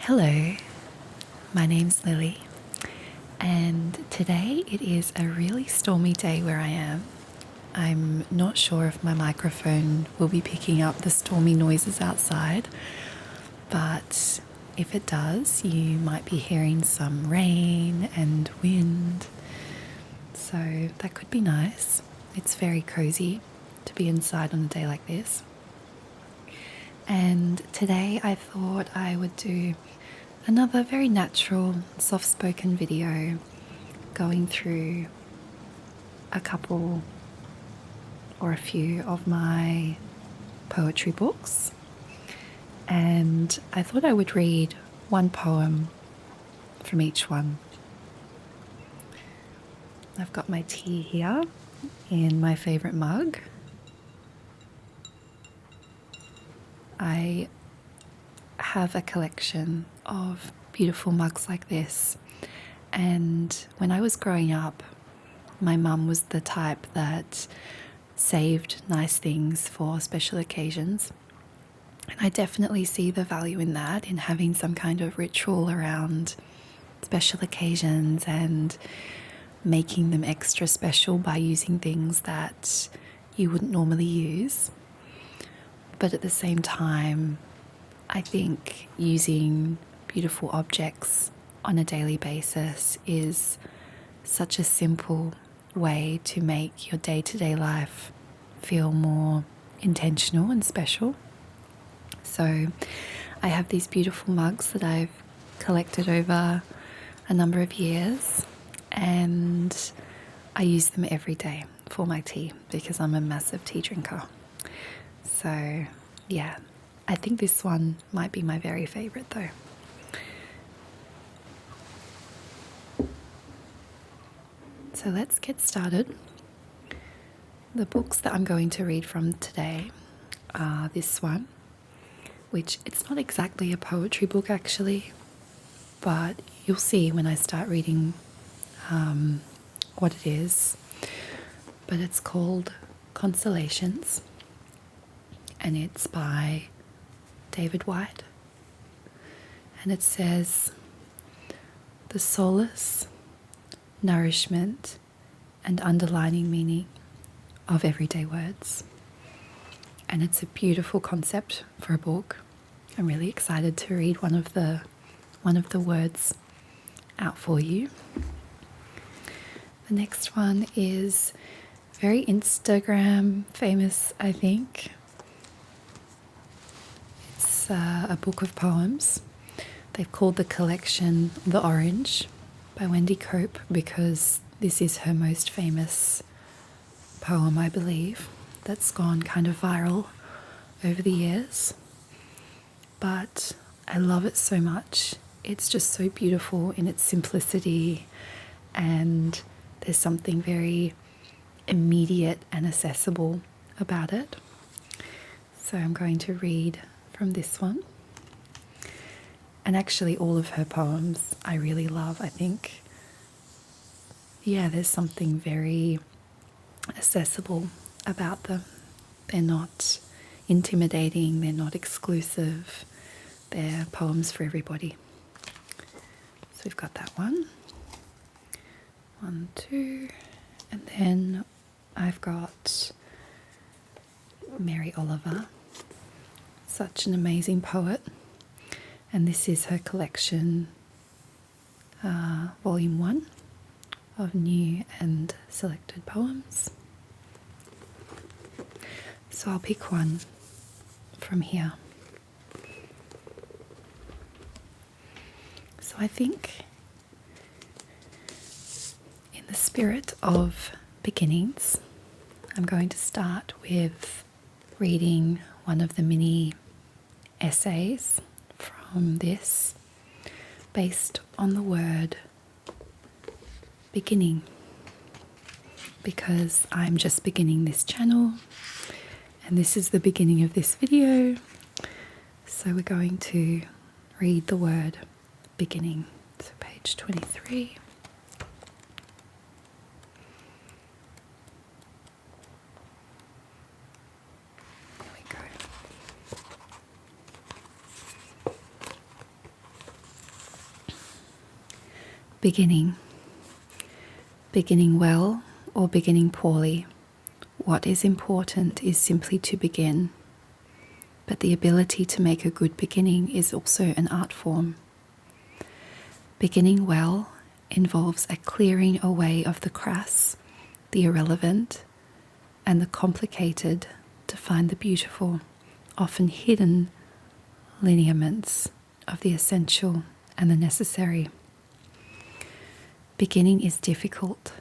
Hello, my name's Lily, and today it is a really stormy day where I am. I'm not sure if my microphone will be picking up the stormy noises outside, but if it does, you might be hearing some rain and wind, so that could be nice. It's very cozy to be inside on a day like this. And today I thought I would do another very natural, soft-spoken video going through a couple or a few of my poetry books. And I thought I would read one poem from each one. I've got my tea here in my favorite mug. I have a collection of beautiful mugs like this, and when I was growing up, my mum was the type that saved nice things for special occasions, and I definitely see the value in that, in having some kind of ritual around special occasions and making them extra special by using things that you wouldn't normally use. But at the same time, I think using beautiful objects on a daily basis is such a simple way to make your day-to-day life feel more intentional and special. So I have these beautiful mugs that I've collected over a number of years, and I use them every day for my tea because I'm a massive tea drinker. So yeah, I think this one might be my very favorite though. So let's get started. The books that I'm going to read from today are this one, which it's not exactly a poetry book actually, but you'll see when I start reading what it is. But it's called Consolations, and it's by David Whyte. And it says, "The solace, nourishment, and underlining meaning of everyday words." And it's a beautiful concept for a book. I'm really excited to read one of the words out for you. The next one is very Instagram famous, I think. It's a book of poems. They've called the collection The Orange by Wendy because this is her most famous poem, I believe, that's gone kind of viral over the years. But I love it so much. It's just so beautiful in its simplicity, and there's something very immediate and accessible about it. So I'm going to read from this one. And actually all of her poems I really love. I think, yeah, there's something very accessible about them. They're not intimidating, they're not exclusive. They're poems for everybody. So we've got that one, 2, and then I've got Mary Oliver, such an amazing poet, and this is her collection, volume 1 of new and selected poems. So I'll pick one from here. So I think, in the spirit of beginnings, I'm going to start with reading one of the mini essays from this, based on the word beginning, because I'm just beginning this channel and this is the beginning of this video. So we're going to read the word beginning. So page 23. There we go. Beginning. Beginning well or beginning poorly, what is important is simply to begin. But the ability to make a good beginning is also an art form. Beginning well involves a clearing away of the crass, the irrelevant, and the complicated to find the beautiful, often hidden lineaments of the essential and the necessary. Beginning is difficult,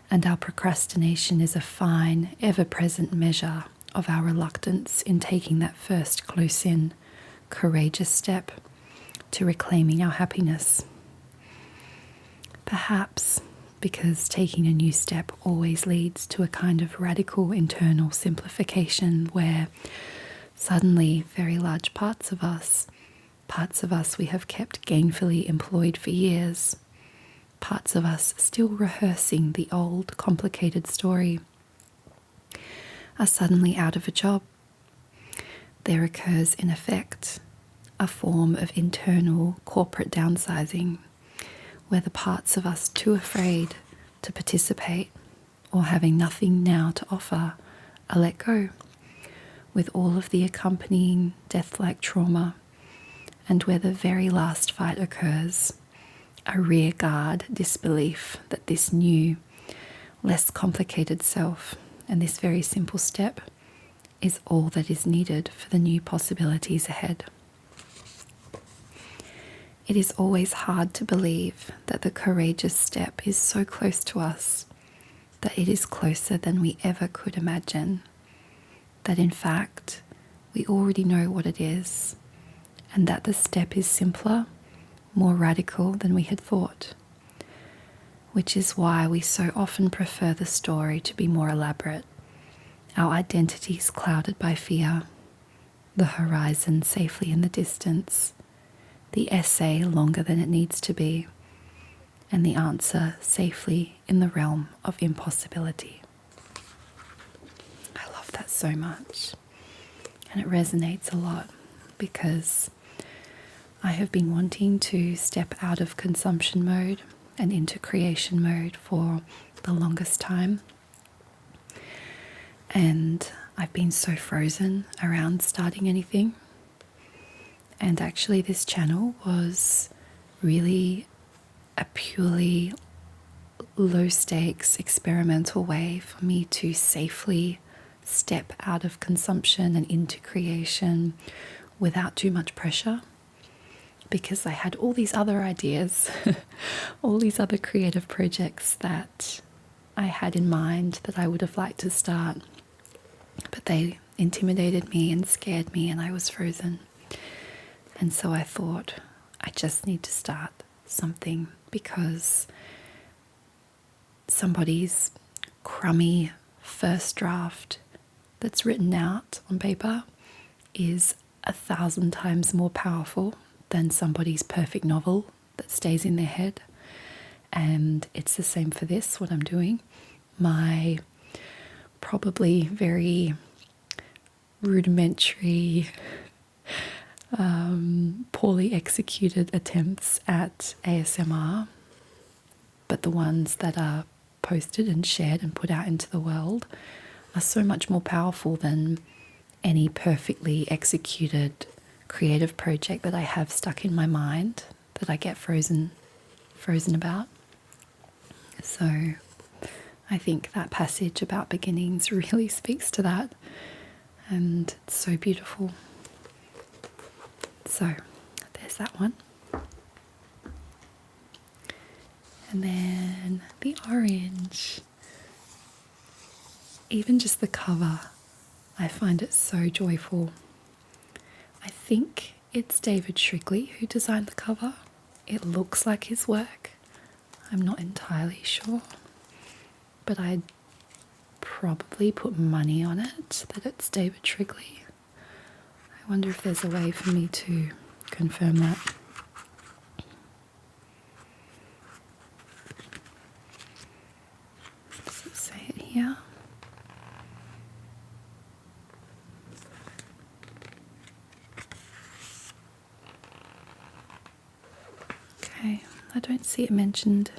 and our procrastination is a fine, ever-present measure of our reluctance in taking that first close-in, courageous step to reclaiming our happiness. Perhaps because taking a new step always leads to a kind of radical internal simplification where suddenly very large parts of us we have kept gainfully employed for years, parts of us still rehearsing the old complicated story, are suddenly out of a job. There occurs, in effect, a form of internal corporate downsizing, where the parts of us too afraid to participate or having nothing now to offer are let go, with all of the accompanying death-like trauma, and where the very last fight occurs, a rearguard disbelief that this new, less complicated self and this very simple step is all that is needed for the new possibilities ahead. It is always hard to believe that the courageous step is so close to us, that it is closer than we ever could imagine, that in fact we already know what it is, and that the step is simpler, more radical than we had thought, which is why we so often prefer the story to be more elaborate, our identities clouded by fear, the horizon safely in the distance, the essay longer than it needs to be, and the answer safely in the realm of impossibility. I love that so much, and it resonates a lot because I have been wanting to step out of consumption mode and into creation mode for the longest time. And I've been so frozen around starting anything. And actually this channel was really a purely low stakes experimental way for me to safely step out of consumption and into creation without too much pressure. Because I had all these other ideas, all these other creative projects that I had in mind that I would have liked to start, but they intimidated me and scared me and I was frozen. And so I thought, I just need to start something because somebody's crummy first draft that's written out on paper is 1,000 times more powerful than somebody's perfect novel that stays in their head. And it's the same for this, what I'm doing. My probably very rudimentary, poorly executed attempts at ASMR, but the ones that are posted and shared and put out into the world are so much more powerful than any perfectly executed creative project that I have stuck in my mind that I get frozen about. So I think that passage about beginnings really speaks to that, and it's so beautiful. So there's that one. And then the orange. Even just the cover, I find it so joyful. I think it's David Shrigley who designed the cover. It looks like his work. I'm not entirely sure, but I'd probably put money on it that it's David Shrigley. I wonder if there's a way for me to confirm that. Does it say it here? Okay, I don't see it mentioned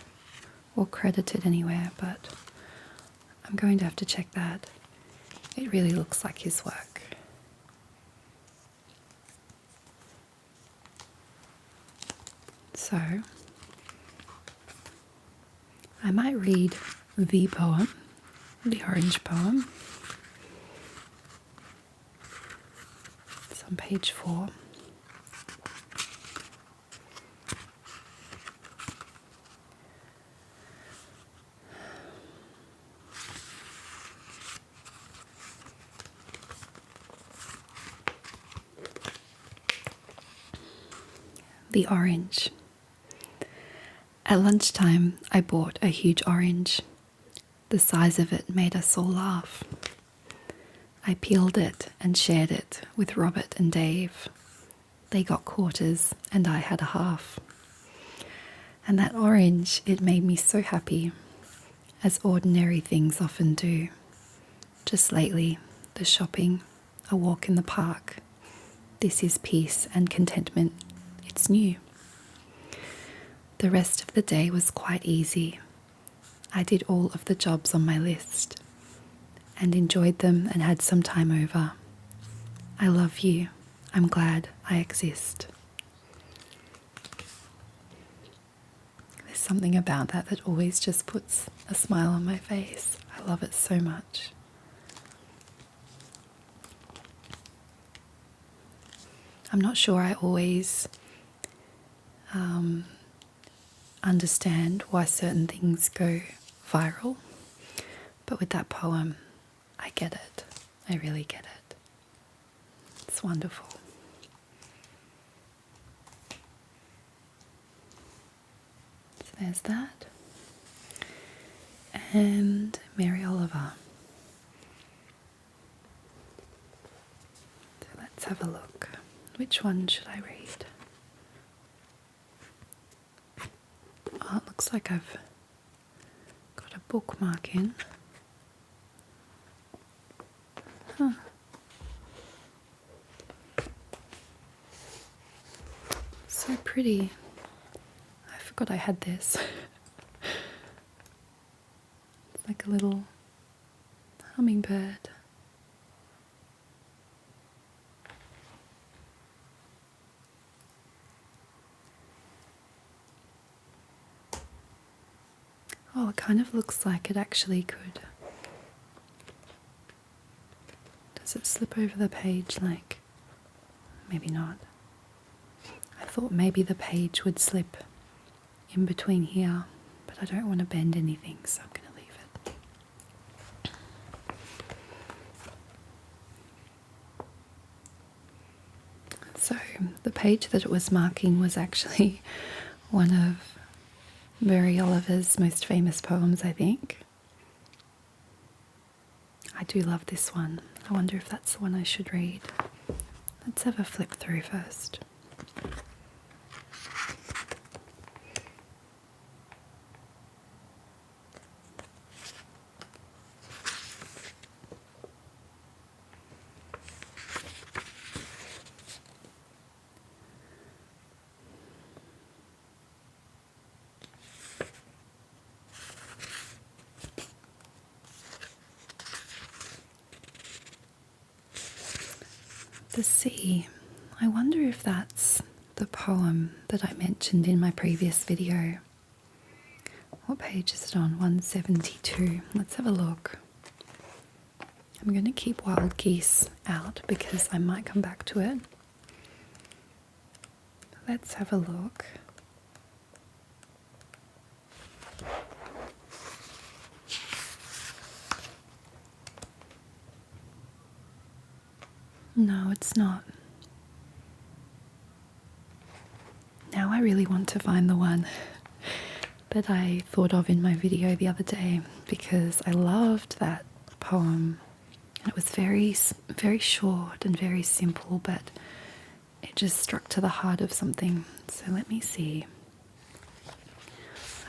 or credited anywhere, but I'm going to have to check that. It really looks like his work. So, I might read the poem, the orange poem. It's on page 4. The orange. At lunchtime, I bought a huge orange. The size of it made us all laugh. I peeled it and shared it with Robert and Dave. They got quarters and I had a half. And that orange, it made me so happy, as ordinary things often do. Just lately, the shopping, a walk in the park. This is peace and contentment. It's new. The rest of the day was quite easy. I did all of the jobs on my list and enjoyed them and had some time over. I love you. I'm glad I exist. There's something about that that always just puts a smile on my face. I love it so much. I'm not sure I always understand why certain things go viral, but with that poem, I get it. I really get it. It's wonderful. So there's that. And Mary Oliver. So let's have a look. Which one should I read? Oh, it looks like I've got a bookmark in. Huh. So pretty. I forgot I had this. It's like a little hummingbird. Oh, it kind of looks like it actually could. Does it slip over the page like? Maybe not. I thought maybe the page would slip in between here, but I don't want to bend anything, so I'm going to leave it. So the page that it was marking was actually one of Mary Oliver's most famous poems, I think. I do love this one. I wonder if that's the one I should read. Let's have a flip through first. The sea. I wonder if that's the poem that I mentioned in my previous video. What page is it on? 172. Let's have a look. I'm going to keep Wild Geese out because I might come back to it. Let's have a look. No, it's not. Now I really want to find the one that I thought of in my video the other day because I loved that poem. And it was very, very short and very simple, but it just struck to the heart of something. So let me see.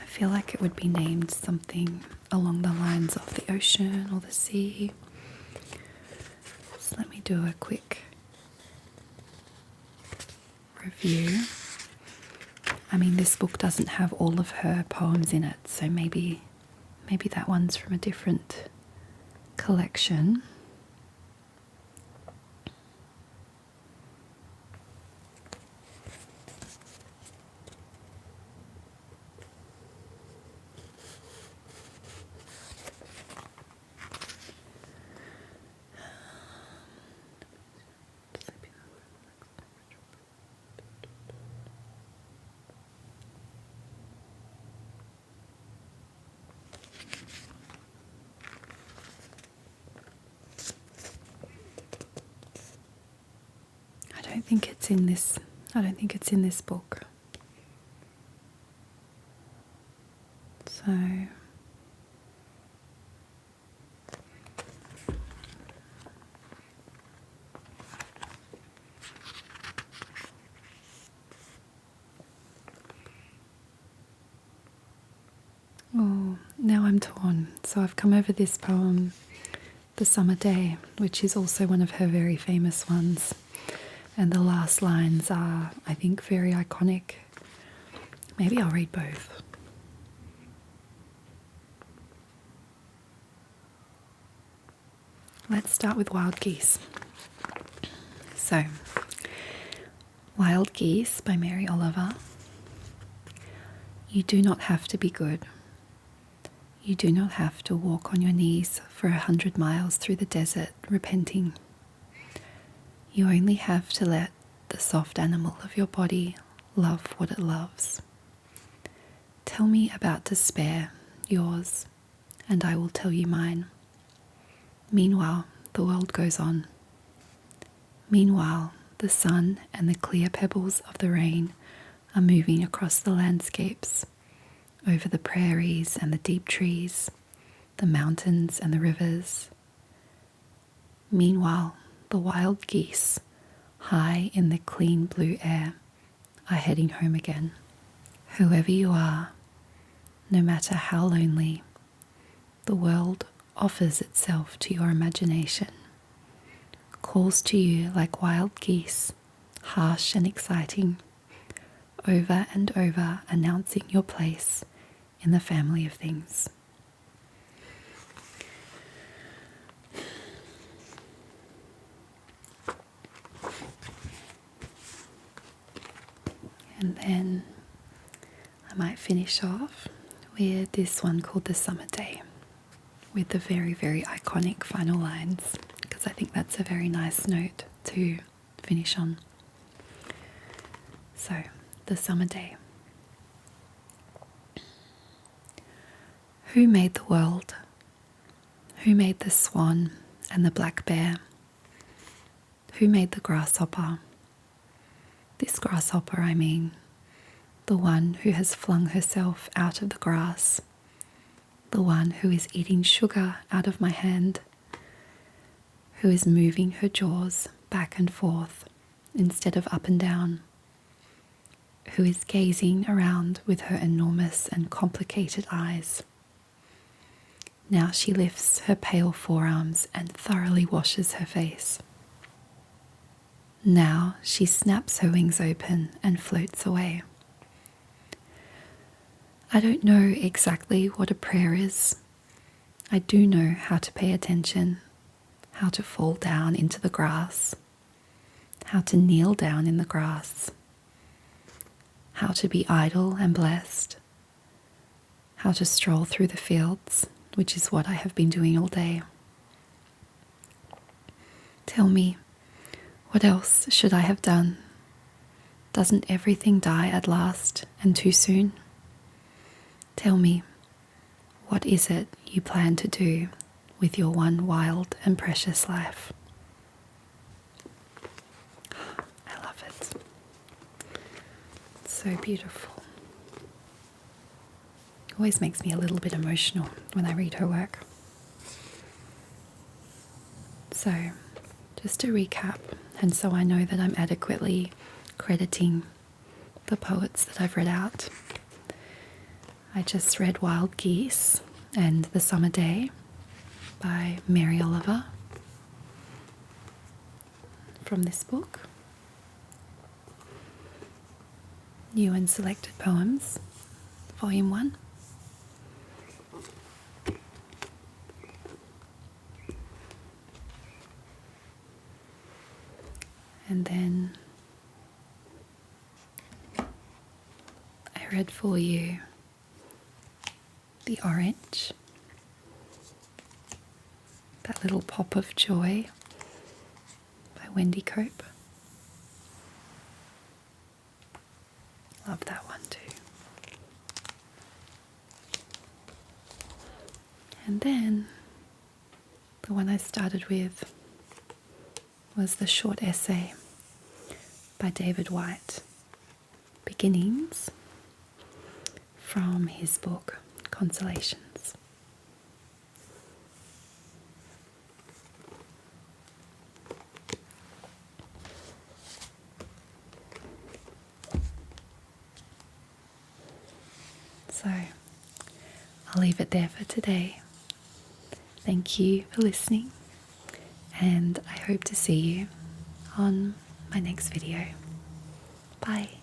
I feel like it would be named something along the lines of the ocean or the sea. So let me do a quick review. I mean, this book doesn't have all of her poems in it, so maybe that one's from a different collection. I don't think it's in this book. So oh, now I'm torn. So I've come over this poem, The Summer Day, which is also one of her very famous ones. And the last lines are, I think, very iconic. Maybe I'll read both. Let's start with Wild Geese. So, Wild Geese by Mary Oliver. You do not have to be good. You do not have to walk on your knees for 100 miles through the desert repenting. You only have to let the soft animal of your body love what it loves. Tell me about despair, yours, and I will tell you mine. Meanwhile, the world goes on. Meanwhile, the sun and the clear pebbles of the rain are moving across the landscapes, over the prairies and the deep trees, the mountains and the rivers. Meanwhile, the wild geese, high in the clean blue air, are heading home again. Whoever you are, no matter how lonely, the world offers itself to your imagination, calls to you like wild geese, harsh and exciting, over and over announcing your place in the family of things. And then I might finish off with this one called The Summer Day, with the very, very iconic final lines, because I think that's a very nice note to finish on. So, The Summer Day. Who made the world? Who made the swan and the black bear? Who made the grasshopper? This grasshopper, I mean, the one who has flung herself out of the grass, the one who is eating sugar out of my hand, who is moving her jaws back and forth instead of up and down, who is gazing around with her enormous and complicated eyes. Now she lifts her pale forearms and thoroughly washes her face. Now she snaps her wings open and floats away. I don't know exactly what a prayer is. I do know how to pay attention, how to fall down into the grass, how to kneel down in the grass, how to be idle and blessed, how to stroll through the fields, which is what I have been doing all day. Tell me, what else should I have done? Doesn't everything die at last and too soon? Tell me, what is it you plan to do with your one wild and precious life? I love it. It's so beautiful. Always makes me a little bit emotional when I read her work. So, just to recap, and so I know that I'm adequately crediting the poets that I've read out. I just read Wild Geese and The Summer Day by Mary Oliver from this book. New and Selected Poems, Volume 1. And then I read for you The Orange, That Little Pop of Joy by Wendy. Love that one too. And then the one I started with was the short essay by David Whyte, Beginnings, from his book Consolations. So I'll leave it there for today. Thank you for listening, and I hope to see you on my next video. Bye.